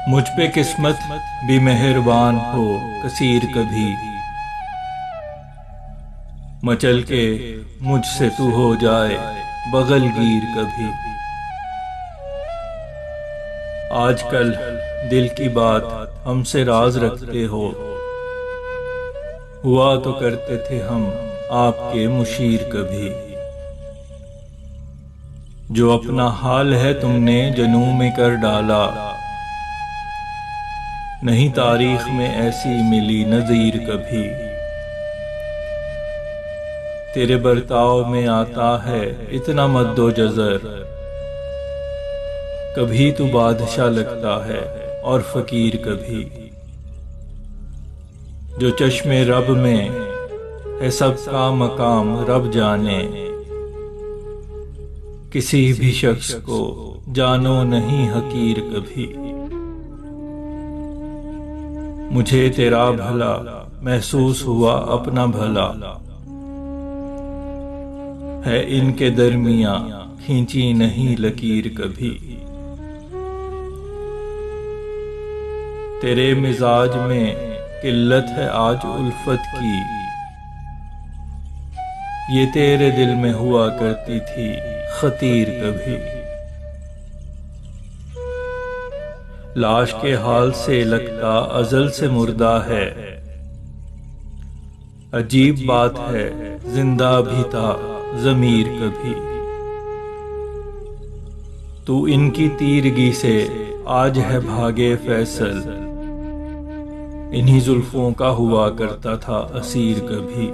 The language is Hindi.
मुझ पे किस्मत भी मेहरबान हो कसीर कभी, मचल के मुझसे तू हो जाए बगलगीर कभी। आजकल दिल की बात हमसे राज रखते हो, हुआ तो करते थे हम आपके मुशीर कभी। जो अपना हाल है तुमने जनू में कर डाला, नहीं तारीख में ऐसी मिली नज़ीर कभी। तेरे बर्ताव में आता है इतना मद्दो जज़र, कभी तू बादशाह लगता है और फकीर कभी। जो चश्मे रब में है सबका मकाम रब जाने, किसी भी शख्स को जानो नहीं हकीर कभी। मुझे तेरा भला महसूस हुआ अपना भला, है इनके दरमियां खींची नहीं लकीर कभी। तेरे मिजाज में किल्लत है आज उल्फत की, ये तेरे दिल में हुआ करती थी खतीर कभी। लाश के हाल से लगता अजल से मुर्दा है, अजीब बात है जिंदा भी था ज़मीर कभी। तू इनकी तीरगी से आज है भागे फैसल, इन्हीं जुल्फों का हुआ करता था असीर कभी।